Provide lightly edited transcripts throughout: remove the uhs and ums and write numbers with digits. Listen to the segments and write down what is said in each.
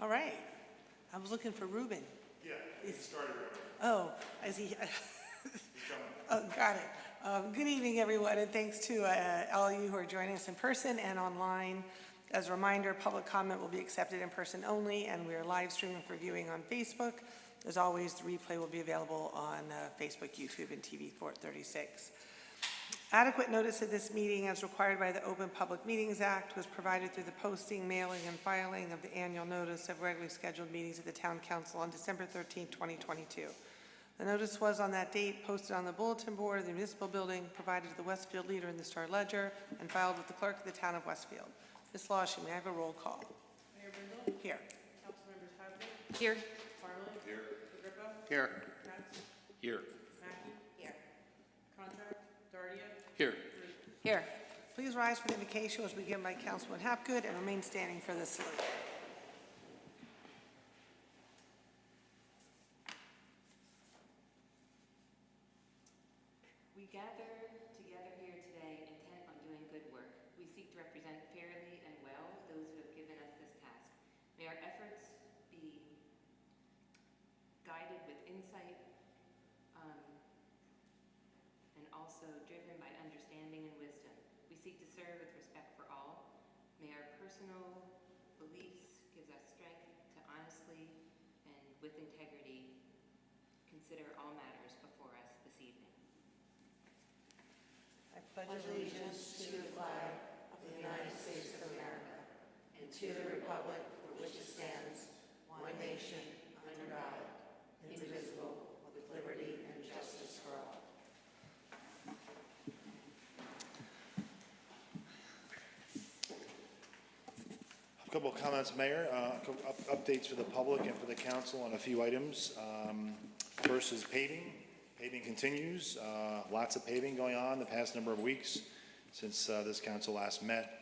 All right. I was looking for Ruben. Yeah, he started already. Oh, is he? He's coming. Oh, got it. Good evening, everyone, and thanks to all of you who are joining us in person and online. As a reminder, public comment will be accepted in person only, and we are live streaming for viewing on Facebook. As always, the replay will be available on Facebook, YouTube, and TV 436. Adequate notice of this meeting, as required by the Open Public Meetings Act, was provided through the posting, mailing, and filing of the annual notice of regularly scheduled meetings of the Town Council on December 13, 2022. The notice was on that date posted on the bulletin board of the municipal building, provided to the Westfield Leader in the Star Ledger, and filed with the clerk of the Town of Westfield. Ms. Lawson, may I have a roll call? Mayor Brindle? Here. Councilmembers Howard? Here. Farley? Here. Agrippa? Here. Katz? Here. Mackey? Here. Contract? Dardia? Here. Here. Please rise for the invocation as we begin by Councilman Hapgood and remain standing for the salute. We gather together here today intent on doing good work. We seek to represent fairly and well those who have given us this task. May our efforts be guided with insight and also driven by understanding and wisdom. We seek to serve with respect for all. May our personal beliefs give us strength to honestly and with integrity consider all matters before us this evening. I pledge allegiance to the flag of the United States of America and to the republic for which it stands, one nation, under God, indivisible, with liberty and justice for all. A couple of comments, Mayor. A couple updates for the public and for the council on a few items. First is paving. Paving continues. Lots of paving going on the past number of weeks since this council last met.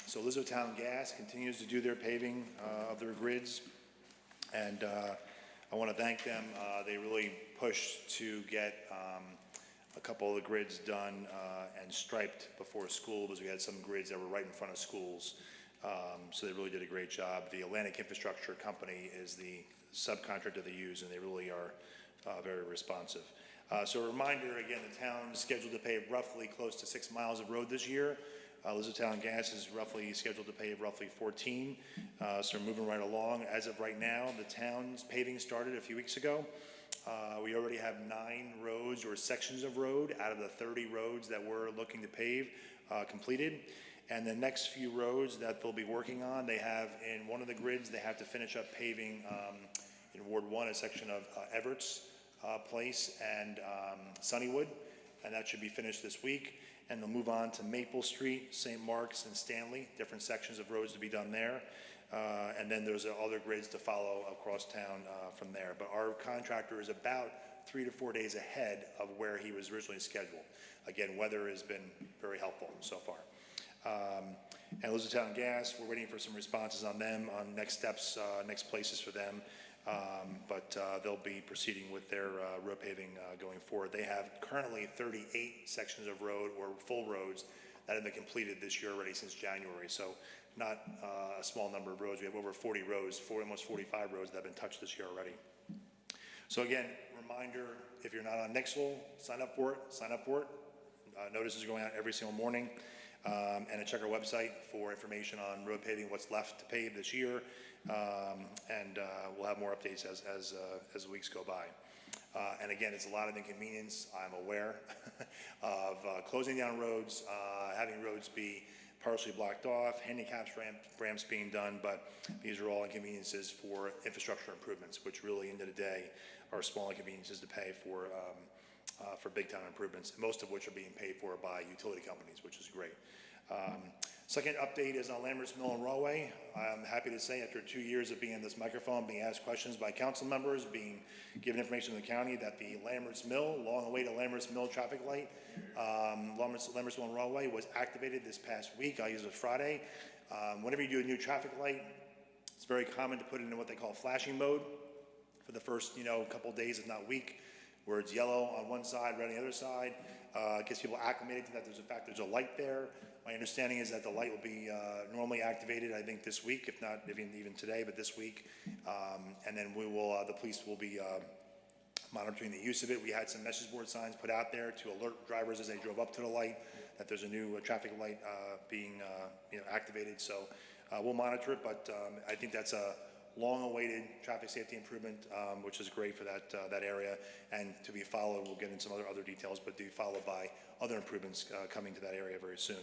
So Elizabethtown Gas continues to do their paving of their grids, and I want to thank them. They really pushed to get a couple of the grids done and striped before school, because we had some grids that were right in front of schools. So they really did a great job. The Atlantic Infrastructure Company is the subcontractor they use, and they really are very responsive. So a reminder, again, the town is scheduled to pave roughly close to 6 miles of road this year. Elizabethtown Gas is roughly scheduled to pave roughly 14. So we're moving right along. As of right now, the town's paving started a few weeks ago. We already have 9 roads or sections of road out of the 30 roads that we're looking to pave completed. And the next few roads that they'll be working on, they have in one of the grids, they have to finish up paving in Ward 1, a section of Everett's Place and Sunnywood, and that should be finished this week. And they'll move on to Maple Street, St. Mark's, and Stanley, different sections of roads to be done there. And then there's other grids to follow across town from there. But our contractor is about 3 to 4 days ahead of where he was originally scheduled. Again, weather has been very helpful so far. And Elizabethtown Gas, we're waiting for some responses on them, on next steps, next places for them. But they'll be proceeding with their road paving going forward. They have currently 38 sections of road or full roads that have been completed this year already since January. So not a small number of roads. We have over 40 roads, almost 45 roads that have been touched this year already. So again, reminder, if you're not on Nixle, sign up for it, sign up for it. Notices are going out every single morning. And check our website for information on road paving, what's left to pave this year, and we'll have more updates as the weeks go by. And again, it's a lot of inconvenience. I'm aware of closing down roads, having roads be partially blocked off, handicap ramps being done, but these are all inconveniences for infrastructure improvements, which really, end of the day, are small inconveniences to pay for big time improvements, most of which are being paid for by utility companies, which is great. Second update is on Lambert's Mill and Rawway. I'm happy to say, after 2 years of being on this microphone, being asked questions by council members, being given information to the county, that the Lambert's Mill, long-awaited Lambert's Mill traffic light, Lambert's Mill and Rawway, was activated this past week. I use it Friday. Whenever you do a new traffic light, it's very common to put it in what they call flashing mode for the first, couple days, if not week, where it's yellow on one side, red on the other side. Gets people acclimated to that. There's a light there. My understanding is that the light will be normally activated, I think, this week, if not even today, but this week. And then we will, the police will be monitoring the use of it. We had some message board signs put out there to alert drivers as they drove up to the light that there's a new traffic light being activated. So we'll monitor it, but I think that's a long-awaited traffic safety improvement, which is great for that area, and to be followed. We'll get into some other details, but to be followed by other improvements coming to that area very soon.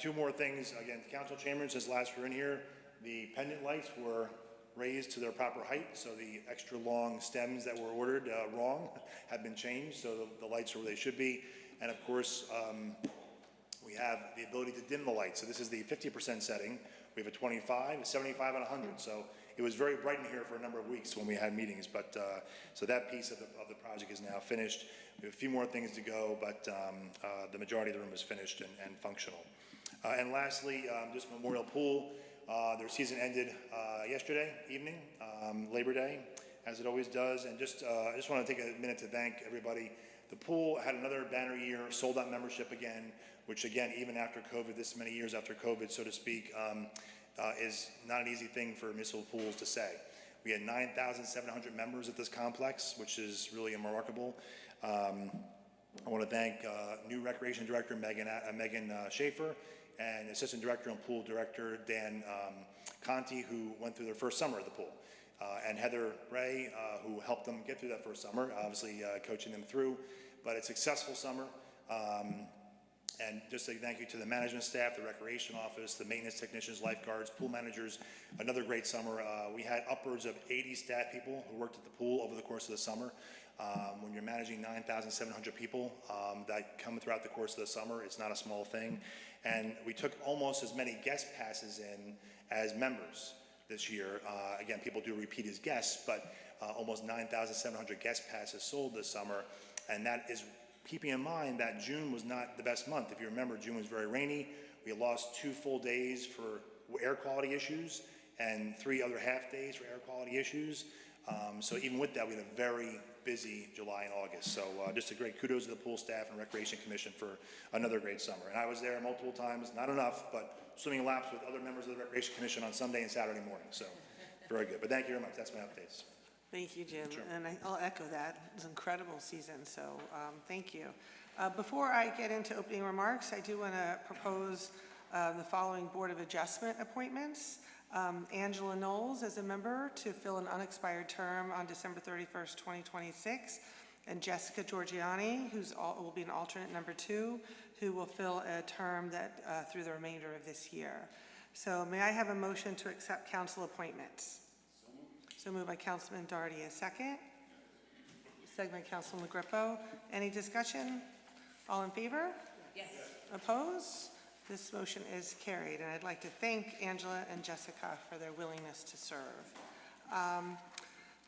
Two more things. Again, council chambers, since last we're in here, the pendant lights were raised to their proper height, so the extra long stems that were ordered wrong have been changed, so the lights are where they should be. And of course, we have the ability to dim the lights. So this is the 50% setting. We have a 25, a 75, and 100. So it was very bright in here for a number of weeks when we had meetings, but so that piece of the project is now finished. We have a few more things to go, but the majority of the room is finished and functional. And lastly, just Memorial Pool. Their season ended yesterday evening, Labor Day, as it always does. And I just want to take a minute to thank everybody. The pool had another banner year, sold out membership again, which again, even after COVID, this many years after COVID, so to speak, is not an easy thing for municipal pools to say. We had 9,700 members at this complex, which is really remarkable. I want to thank new Recreation Director Megan Schaefer and Assistant Director and Pool Director Dan Conti, who went through their first summer at the pool. And Heather Ray, who helped them get through that first summer, obviously coaching them through. But a successful summer. And just a thank you to the management staff, the recreation office, the maintenance technicians, lifeguards, pool managers. Another great summer. We had upwards of 80 staff people who worked at the pool over the course of the summer. When you're managing 9,700 people that come throughout the course of the summer, it's not a small thing. And we took almost as many guest passes in as members this year. Again, people do repeat as guests, but almost 9,700 guest passes sold this summer. And that is keeping in mind that June was not the best month. If you remember, June was very rainy. We lost 2 full days for air quality issues and 3 other half days for air quality issues. So even with that, we had a very busy July and August. So just a great kudos to the pool staff and Recreation Commission for another great summer. And I was there multiple times, not enough, but swimming laps with other members of the Recreation Commission on Sunday and Saturday morning. So very good. But thank you very much. That's my updates. Thank you, Jim. Sure. And I'll echo that. It was an incredible season, so thank you. Before I get into opening remarks, I do want to propose the following Board of Adjustment appointments. Angela Knowles as a member to fill an unexpired term on December 31st, 2026, and Jessica Giorgiani, will be an alternate number 2, who will fill a term that through the remainder of this year. So may I have a motion to accept council appointments? So moved by Councilman Doherty. A second? Second by Councilman Grippo. Any discussion? All in favor? Yes. Opposed? This motion is carried, and I'd like to thank Angela and Jessica for their willingness to serve.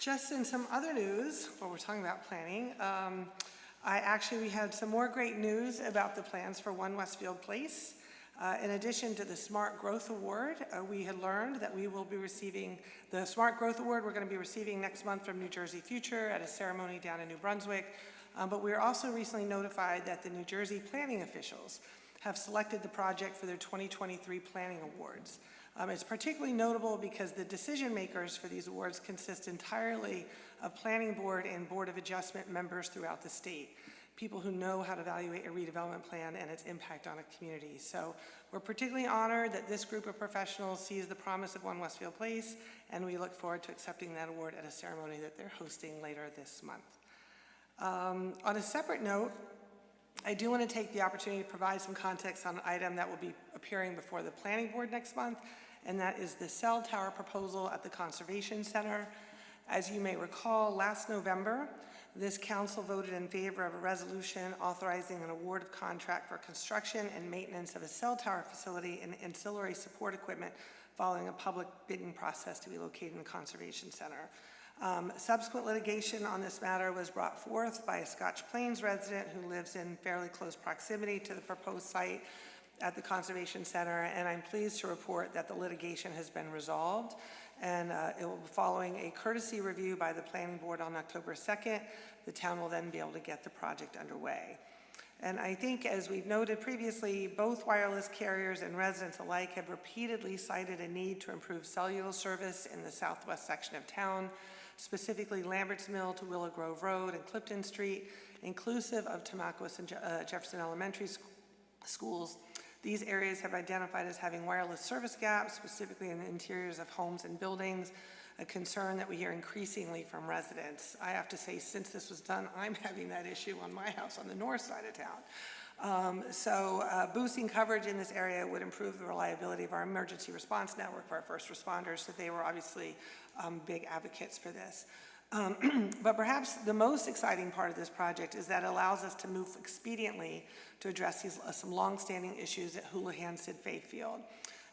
Just in some other news, while we're talking about planning, we had some more great news about the plans for One Westfield Place. In addition to the Smart Growth Award, we had learned that we will be receiving the Smart Growth Award we're going to be receiving next month from New Jersey Future at a ceremony down in New Brunswick. But we were also recently notified that the New Jersey planning officials have selected the project for their 2023 Planning Awards. It's particularly notable because the decision makers for these awards consist entirely of Planning Board and Board of Adjustment members throughout the state, people who know how to evaluate a redevelopment plan and its impact on a community. So we're particularly honored that this group of professionals sees the promise of One Westfield Place, and we look forward to accepting that award at a ceremony that they're hosting later this month. On a separate note, I do want to take the opportunity to provide some context on an item that will be appearing before the Planning Board next month, and that is the cell tower proposal at the Conservation Center. As you may recall, last November, this council voted in favor of a resolution authorizing an award of contract for construction and maintenance of a cell tower facility and ancillary support equipment following a public bidding process to be located in the Conservation Center. Subsequent litigation on this matter was brought forth by a Scotch Plains resident who lives in fairly close proximity to the proposed site at the Conservation Center, and I'm pleased to report that the litigation has been resolved, and it will be following a courtesy review by the Planning Board on October 2nd. The town will then be able to get the project underway. And I think, as we've noted previously, both wireless carriers and residents alike have repeatedly cited a need to improve cellular service in the southwest section of town, specifically Lambert's Mill to Willow Grove Road and Clifton Street, inclusive of Tamacos and Jefferson Elementary schools. These areas have identified as having wireless service gaps, specifically in the interiors of homes and buildings, a concern that we hear increasingly from residents. I have to say, since this was done, I'm having that issue on my house on the north side of town. Boosting coverage in this area would improve the reliability of our emergency response network for our first responders, so they were obviously big advocates for this. But perhaps the most exciting part of this project is that it allows us to move expediently to address these some longstanding issues at Houlihan-Sid Faithfield,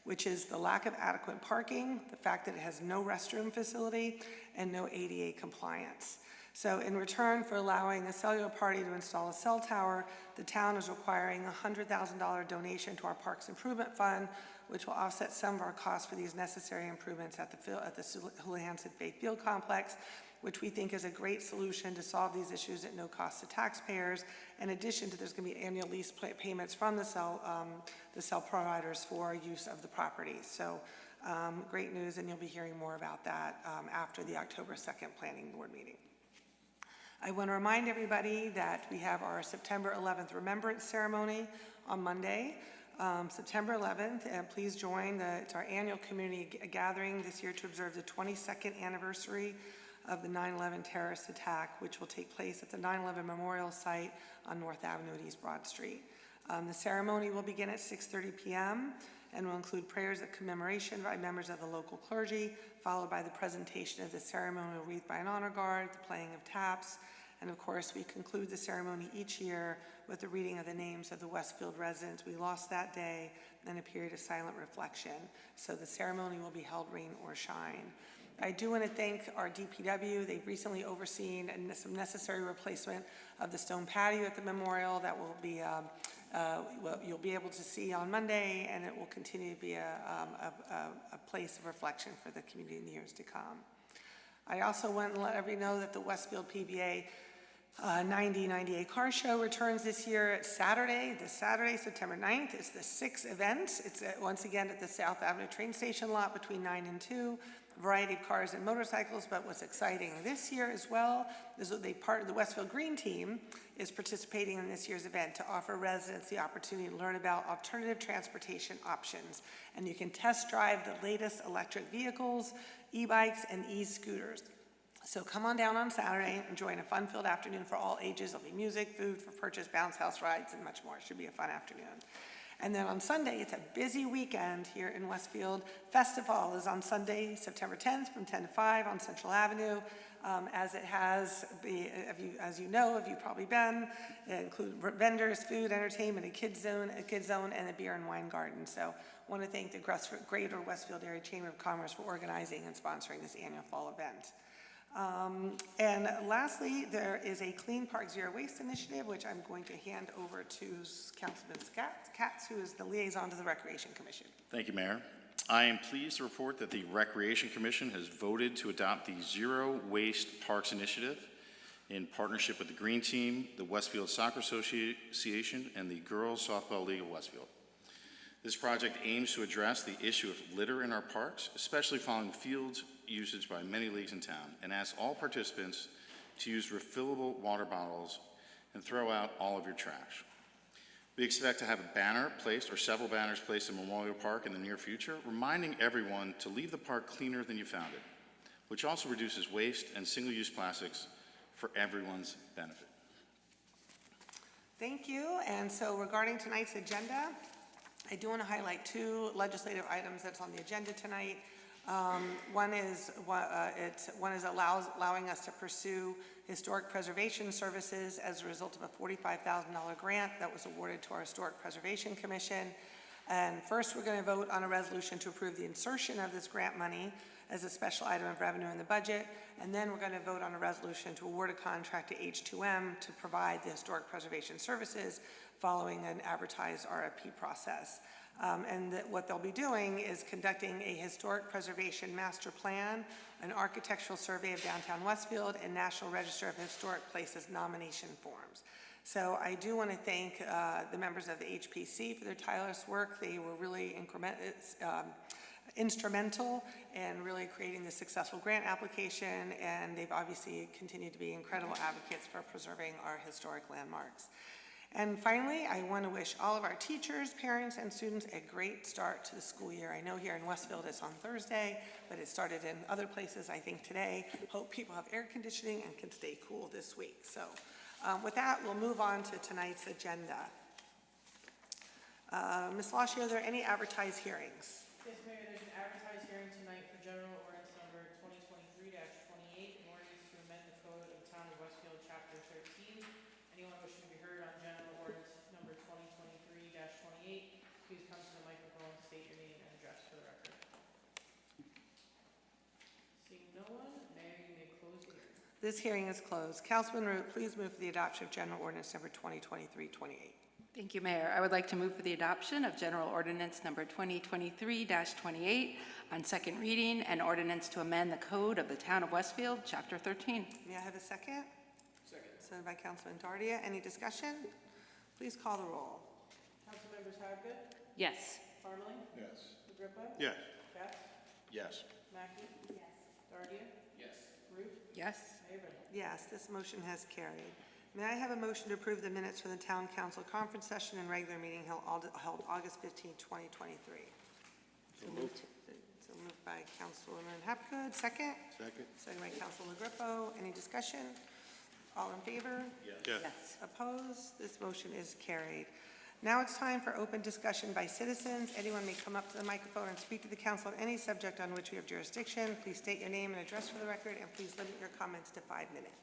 which is the lack of adequate parking, the fact that it has no restroom facility, and no ADA compliance. So in return for allowing a cellular party to install a cell tower, the town is requiring a $100,000 donation to our Parks Improvement Fund, which will offset some of our costs for these necessary improvements at the Houlihan-Sid Faithfield complex, which we think is a great solution to solve these issues at no cost to taxpayers. In addition to, there's going to be annual lease payments from the cell providers for use of the property. So great news, and you'll be hearing more about that after the October 2nd Planning Board meeting. I want to remind everybody that we have our September 11th Remembrance Ceremony on Monday, September 11th, and please join. It's our annual community gathering this year to observe the 22nd anniversary of the 9/11 terrorist attack, which will take place at the 9/11 Memorial Site on North Avenue at East Broad Street. The ceremony will begin at 6:30 p.m. and will include prayers of commemoration by members of the local clergy, followed by the presentation of the ceremonial wreath by an honor guard, the playing of taps, and of course we conclude the ceremony each year with the reading of the names of the Westfield residents we lost that day and a period of silent reflection. So the ceremony will be held rain or shine. I do want to thank our DPW. They've recently overseen some necessary replacement of the stone patio at the memorial that will be, you'll be able to see on Monday, and it will continue to be a place of reflection for the community in the years to come. I also want to let everybody know that the Westfield PBA 9098 Car Show returns this year this Saturday, September 9th. It's the 6th event. It's once again at the South Avenue train station lot between 9 and 2. Variety of cars and motorcycles, but what's exciting this year as well is that part of the Westfield Green Team is participating in this year's event to offer residents the opportunity to learn about alternative transportation options. And you can test drive the latest electric vehicles, e-bikes, and e-scooters. So come on down on Saturday and join a fun-filled afternoon for all ages. There'll be music, food for purchase, bounce house rides, and much more. It should be a fun afternoon. And then on Sunday, it's a busy weekend here in Westfield. Festival is on Sunday, September 10th from 10 to 5 on Central Avenue. As it has, as you know, if you've probably been, it includes vendors, food, entertainment, a kids zone, and a beer and wine garden. So I want to thank the Greater Westfield Area Chamber of Commerce for organizing and sponsoring this annual fall event. And lastly, there is a Clean Park Zero Waste initiative, which I'm going to hand over to Councilman Katz, who is the liaison to the Recreation Commission. Thank you, Mayor. I am pleased to report that the Recreation Commission has voted to adopt the Zero Waste Parks Initiative in partnership with the Green Team, the Westfield Soccer Association, and the Girls Softball League of Westfield. This project aims to address the issue of litter in our parks, especially following fields usage by many leagues in town, and asks all participants to use refillable water bottles and throw out all of your trash. We expect to have a banner placed or several banners placed in Memorial Park in the near future, reminding everyone to leave the park cleaner than you found it, which also reduces waste and single-use plastics for everyone's benefit. Thank you. And so regarding tonight's agenda, I do want to highlight two legislative items that's on the agenda tonight. One is allowing us to pursue historic preservation services as a result of a $45,000 grant that was awarded to our Historic Preservation Commission. And first, we're going to vote on a resolution to approve the insertion of this grant money as a special item of revenue in the budget. And then we're going to vote on a resolution to award a contract to H2M to provide the historic preservation services following an advertised RFP process. What they'll be doing is conducting a historic preservation master plan, an architectural survey of downtown Westfield, and National Register of Historic Places nomination forms. So I do want to thank the members of the HPC for their tireless work. They were really instrumental in really creating the successful grant application, and they've obviously continued to be incredible advocates for preserving our historic landmarks. And finally, I want to wish all of our teachers, parents, and students a great start to the school year. I know here in Westfield it's on Thursday, but it started in other places, I think, today. Hope people have air conditioning and can stay cool this week. So with that, we'll move on to tonight's agenda. Ms. Lashy, are there any advertised hearings? Yes, Mayor, there's an advertised hearing tonight for general ordinance number 2023-28, an ordinance to amend the code of the town of Westfield, chapter 13. Anyone wishing to be heard on general ordinance number 2023-28, please come to the microphone, state your name and address for the record. Seeing no one, Mayor, you may close the hearing. This hearing is closed. Councilman Root, please move for the adoption of general ordinance number 2023-28. Thank you, Mayor. I would like to move for the adoption of General Ordinance Number 2023-28 on second reading, and ordinance to amend the Code of the Town of Westfield, Chapter 13. May I have a second? Second. Seconded by Councilman Dardia. Any discussion? Please call the roll. Councilmembers Hapgood, Yes. Parmalee, Yes. Agrippa, Yes. Beth, Yes. Mackey. Yes. Dardia. Yes. Root, Yes. Mayor Brindle. Yes, this motion has carried. May I have a motion to approve the minutes for the Town Council conference session and regular meeting held August 15, 2023? So moved. So moved by Councilwoman Hapgood. Second? Second. Second by Councilman Agrippo. Any discussion? All in favor? Yes. Opposed? This motion is carried. Now it's time for open discussion by citizens. Anyone may come up to the microphone and speak to the council on any subject on which we have jurisdiction. Please state your name and address for the record, and please limit your comments to 5 minutes.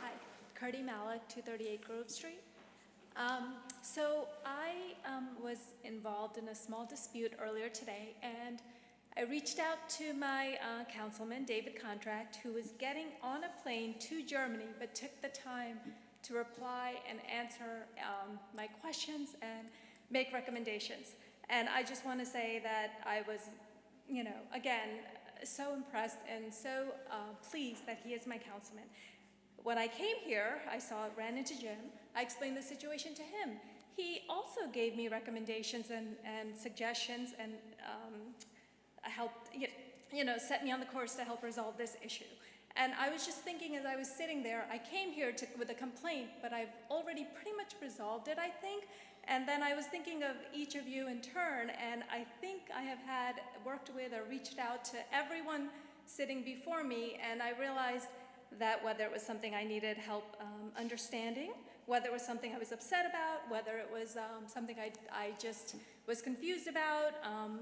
Hi, Curdy Malik, 238 Grove Street. So I was involved in a small dispute earlier today, and I reached out to my councilman, David Contract, who was getting on a plane to Germany, but took the time to reply and answer my questions and make recommendations. And I just want to say that I was, again, so impressed and so pleased that he is my councilman. When I came here, ran into Jim. I explained the situation to him. He also gave me recommendations and suggestions and helped, set me on the course to help resolve this issue. And I was just thinking as I was sitting there, I came here with a complaint, but I've already pretty much resolved it, I think. And then I was thinking of each of you in turn, and I think I have worked with or reached out to everyone sitting before me, and I realized that whether it was something I needed help understanding, whether it was something I was upset about, whether it was something I just was confused about,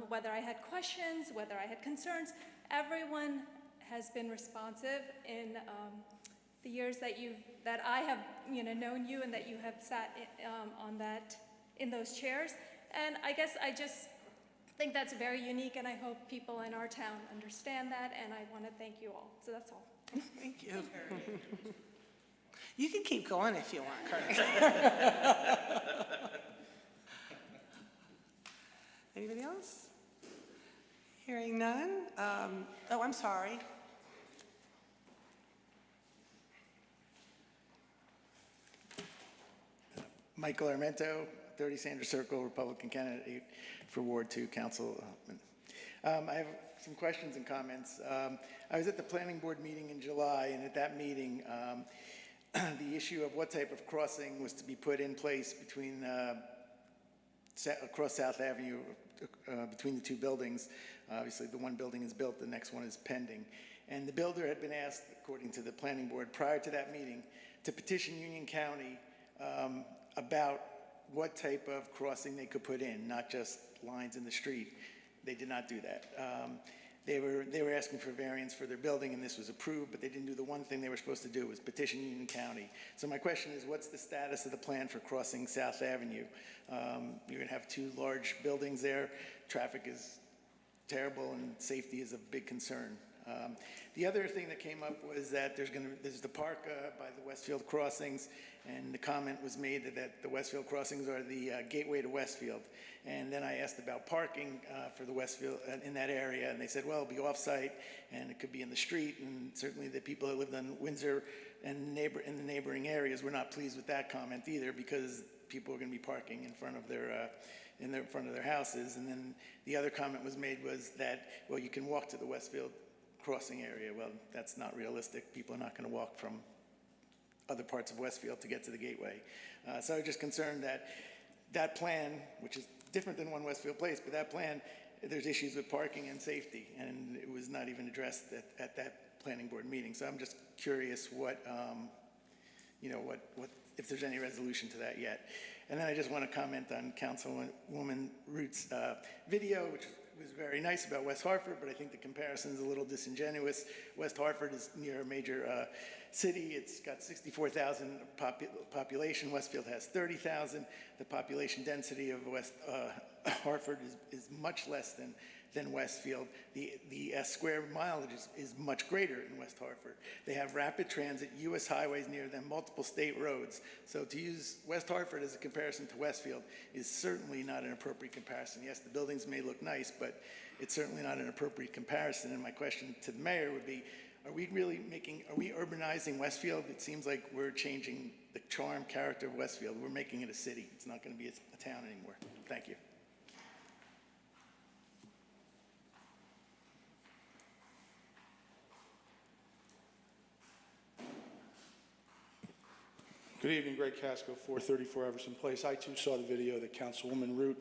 whether I had questions, whether I had concerns, everyone has been responsive in the years that I have known you and that you have sat in those chairs. And I guess I just think that's very unique, and I hope people in our town understand that, and I want to thank you all. So that's all. Thank you. You can keep going if you want, Curtis. Anybody else? Hearing none. Oh, I'm sorry. Michael Armento, 30 Sanders Circle, Republican candidate for Ward 2 Council. I have some questions and comments. I was at the planning board meeting in July, and at that meeting, the issue of what type of crossing was to be put in place between across South Avenue between the two buildings. Obviously, the one building is built, the next one is pending. And the builder had been asked, according to the planning board, prior to that meeting, to petition Union County about what type of crossing they could put in, not just lines in the street. They did not do that. They were asking for variance for their building, and this was approved, but they didn't do the one thing they were supposed to do, was petition Union County. So my question is, what's the status of the plan for crossing South Avenue? You're gonna have two large buildings there. Traffic is terrible, and safety is a big concern. The other thing that came up was that there's the park by the Westfield crossings, and the comment was made that the Westfield crossings are the gateway to Westfield. And then I asked about parking for the Westfield in that area, and they said, well, it'll be off-site, and it could be in the street, and certainly the people that lived on Windsor and in the neighboring areas were not pleased with that comment either, because people are going to be parking in front of their houses. And then the other comment was made was that, well, you can walk to the Westfield crossing area. Well, that's not realistic. People are not going to walk from other parts of Westfield to get to the gateway. So I'm just concerned that that plan, which is different than One Westfield Place, but that plan, there's issues with parking and safety, and it was not even addressed at that planning board meeting. So I'm just curious what if there's any resolution to that yet. And then I just want to comment on Councilwoman Root's video, which was very nice about West Hartford, but I think the comparison is a little disingenuous. West Hartford is near a major city. It's got 64,000 population. Westfield has 30,000. The population density of West Hartford is much less than Westfield. The square mileage is much greater in West Hartford. They have rapid transit, U.S. highways near them, multiple state roads. So to use West Hartford as a comparison to Westfield is certainly not an appropriate comparison. Yes, the buildings may look nice, but it's certainly not an appropriate comparison. And my question to the mayor would be, are we urbanizing Westfield? It seems like we're changing the charm, character of Westfield. We're making it a city. It's not going to be a town anymore. Thank you. Good evening, Greg Casco, 434 Everson Place. I too saw the video that Councilwoman Root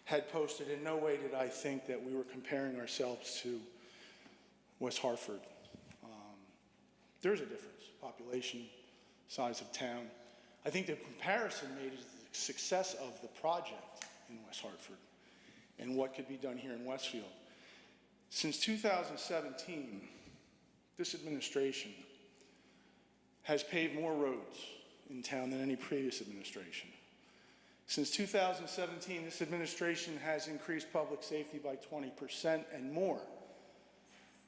had posted. In no way did I think that we were comparing ourselves to West Hartford. There's a difference, population, size of town. I think the comparison made is the success of the project in West Hartford and what could be done here in Westfield. Since 2017, this administration has paved more roads in town than any previous administration. Since 2017, this administration has increased public safety by 20% and more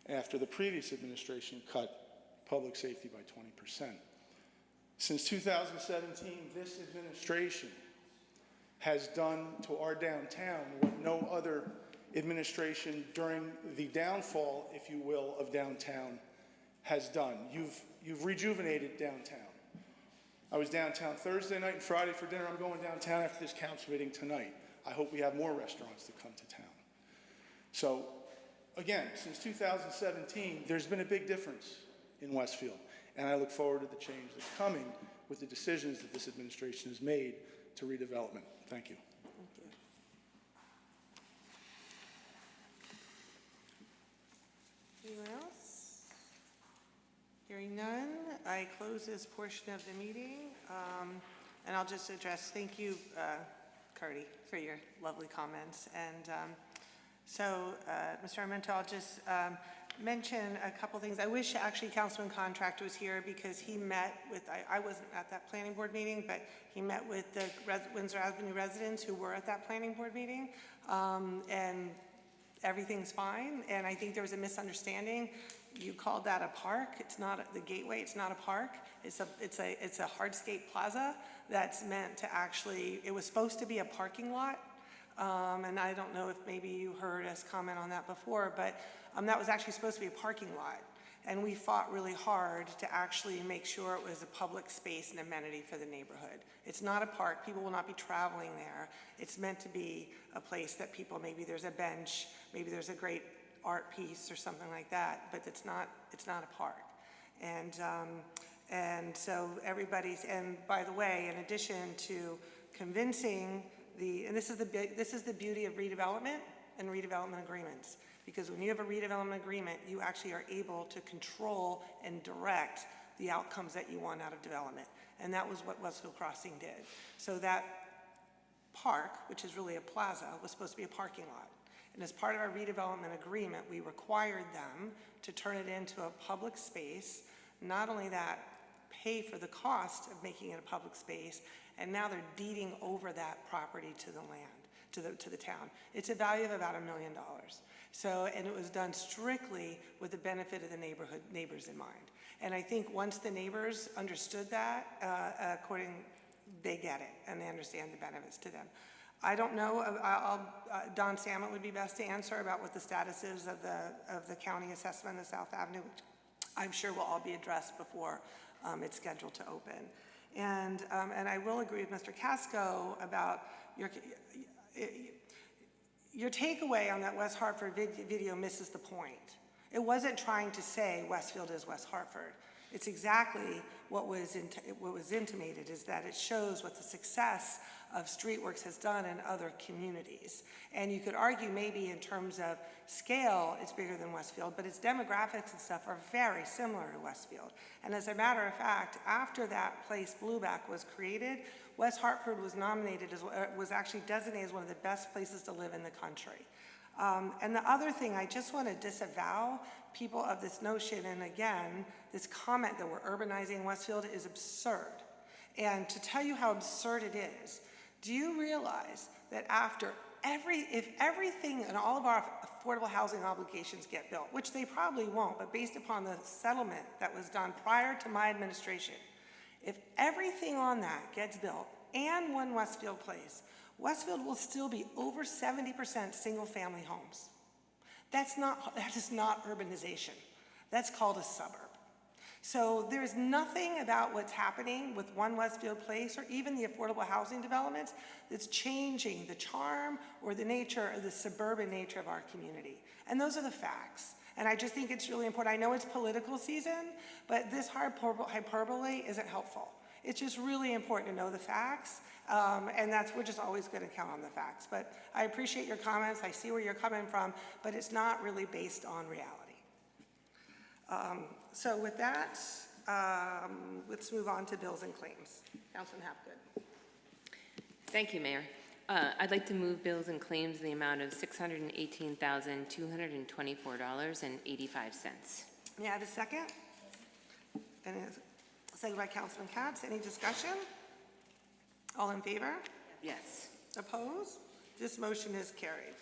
after the previous administration cut public safety by 20%. Since 2017, this administration has done to our downtown what no other administration during the downfall, if you will, of downtown has done. You've rejuvenated downtown. I was downtown Thursday night and Friday for dinner. I'm going downtown after this council meeting tonight. I hope we have more restaurants that come to town. So, again, since 2017, there's been a big difference in Westfield, and I look forward to the change that's coming with the decisions that this administration has made to redevelopment. Thank you. Thank you. Anyone else? Hearing none, I close this portion of the meeting, and I'll just address, thank you, Cardi, for your lovely comments. And Mr. Armento, I'll just mention a couple things. I wish actually Councilman Contract was here because he met with, I wasn't at that planning board meeting, but he met with the Windsor Avenue residents who were at that planning board meeting, and everything's fine. And I think there was a misunderstanding. You called that a park. It's not the gateway. It's not a park. It's a hardscape plaza that's meant to actually, it was supposed to be a parking lot. And I don't know if maybe you heard us comment on that before, but that was actually supposed to be a parking lot. And we fought really hard to actually make sure it was a public space and amenity for the neighborhood. It's not a park. People will not be traveling there. It's meant to be a place that people, maybe there's a bench, maybe there's a great art piece or something like that, but it's not a park. And so everybody's, and by the way, in addition to convincing and this is the beauty of redevelopment and redevelopment agreements, because when you have a redevelopment agreement, you actually are able to control and direct the outcomes that you want out of development. And that was what Westfield Crossing did. So that park, which is really a plaza, was supposed to be a parking lot. And as part of our redevelopment agreement, we required them to turn it into a public space. Not only that, pay for the cost of making it a public space, and now they're deeding over that property to the land. to the town. It's a value of about $1 million. So, and it was done strictly with the benefit of the neighbors in mind. And I think once the neighbors understood that, they get it and they understand the benefits to them. I don't know, Don Salmon would be best to answer about what the status is of the county assessment of South Avenue, which I'm sure will all be addressed before it's scheduled to open. And I will agree with Mr. Casco about your takeaway on that West Hartford video misses the point. It wasn't trying to say Westfield is West Hartford. It's exactly what was intimated, is that it shows what the success of Streetworks has done in other communities. And you could argue maybe in terms of scale, it's bigger than Westfield, but its demographics and stuff are very similar to Westfield. And as a matter of fact, after that place, Blueback, was created, West Hartford was nominated was actually designated as one of the best places to live in the country. And the other thing, I just want to disavow people of this notion, and again, this comment that we're urbanizing Westfield is absurd. And to tell you how absurd it is, do you realize that if everything and all of our affordable housing obligations get built, which they probably won't, but based upon the settlement that was done prior to my administration, if everything on that gets built and One Westfield Place, Westfield will still be over 70% single-family homes. That is not urbanization. That's called a suburb. So there's nothing about what's happening with One Westfield Place or even the affordable housing developments that's changing the charm or the nature of the suburban nature of our community. And those are the facts. And I just think it's really important. I know it's political season, but this hyperbole isn't helpful. It's just really important to know the facts, and we're just always going to count on the facts. But I appreciate your comments. I see where you're coming from, but it's not really based on reality. So with that, let's move on to bills and claims. Councilman Hapgood. Thank you, Mayor. I'd like to move bills and claims in the amount of $618,224.85. May I have a second? And it's seconded by Councilman Katz. Any discussion? All in favor? Yes. Opposed? This motion is carried.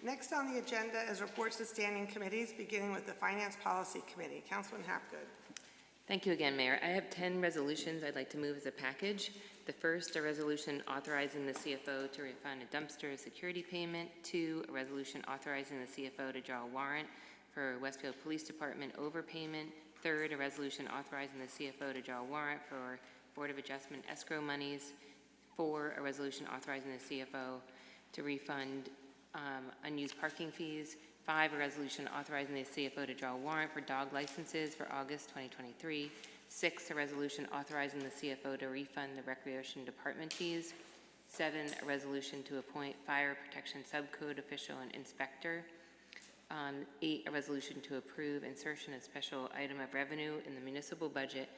Next on the agenda is reports to standing committees, beginning with the Finance Policy Committee. Councilman Hapgood. Thank you again, Mayor. I have 10 resolutions I'd like to move as a package. The first, a resolution authorizing the CFO to refund a dumpster security payment. 2, a resolution authorizing the CFO to draw a warrant for Westfield Police Department overpayment. 3rd, a resolution authorizing the CFO to draw a warrant for Board of Adjustment escrow monies. 4, a resolution authorizing the CFO to refund unused parking fees. 5, a resolution authorizing the CFO to draw a warrant for dog licenses for August 2023. 6, a resolution authorizing the CFO to refund the Recreation Department fees. 7, a resolution to appoint Fire Protection Subcode official and inspector. 8, a resolution to approve insertion of special item of revenue in the municipal budget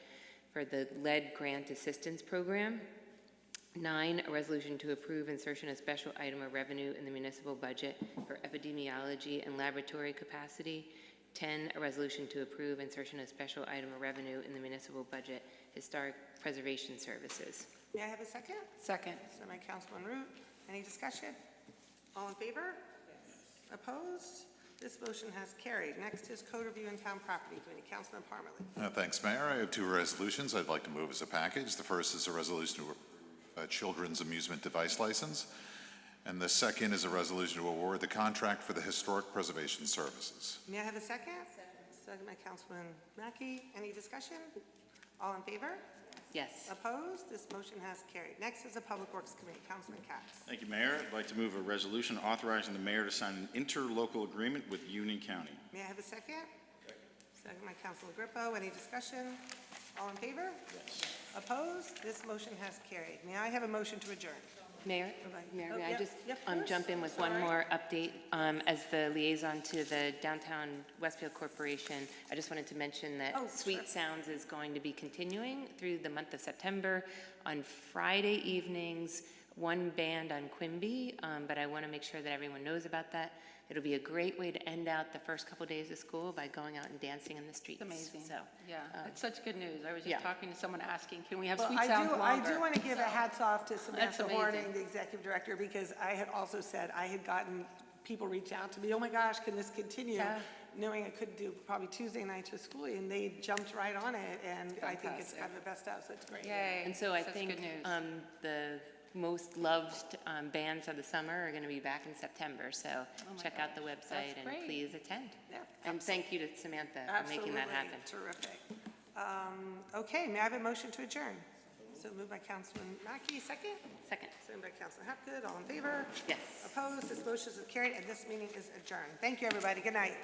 for the lead grant assistance program. 9, a resolution to approve insertion of special item of revenue in the municipal budget for epidemiology and laboratory capacity. 10, a resolution to approve insertion of special item of revenue in the municipal budget, historic preservation services. May I have a second? Second. So my Councilman Root. Any discussion? All in favor? Yes. Opposed? This motion has carried. Next is Code Review and Town Property Committee. Councilman Parmalee. Thanks, Mayor. I have 2 resolutions I'd like to move as a package. The first is a resolution to a children's amusement device license, and the second is a resolution to award the contract for the historic preservation services. May I have a second? Second by Councilman Mackey. Any discussion? All in favor? Yes. Opposed? This motion has carried. Next is the Public Works Committee. Councilman Katz. Thank you, Mayor. I'd like to move a resolution authorizing the mayor to sign an interlocal agreement with Union County. May I have a second? Second by Councilman Grippo. Any discussion? All in favor? Yes. Opposed? This motion has carried. May I have a motion to adjourn? Mayor, may I yep, just of course. jump in with one more update? As the liaison to the Downtown Westfield Corporation, I just wanted to mention that Sweet Sounds is going to be continuing through the month of September. On Friday evenings, one band on Quimby, but I want to make sure that everyone knows about that. It'll be a great way to end out the first couple days of school by going out and dancing in the streets. It's amazing. So, Yeah, it's such good news. I was yeah. just talking to someone asking, can we have Well, sweet I sounds do longer? want to give a hats off to Samantha amazing. Horning, the executive director, because I had also said I had gotten people reach out to me, oh my gosh, can this continue? Yeah. Knowing I could do probably Tuesday nights with school, and they jumped right on it, and I think it's kind of the best out, so it's great. Yay. And so I Such think good news. the most loved bands of the summer are going to be back in September. So check out the website and great. please attend. Yeah, And thank you to Samantha for making that happen. Terrific. Okay, may I have a motion to adjourn? So moved by Councilman Mackey, second? Second. Second by Councilman Hapgood, all in favor? Yes. Opposed, this motion is carried, and this meeting is adjourned. Thank you, everybody, good night.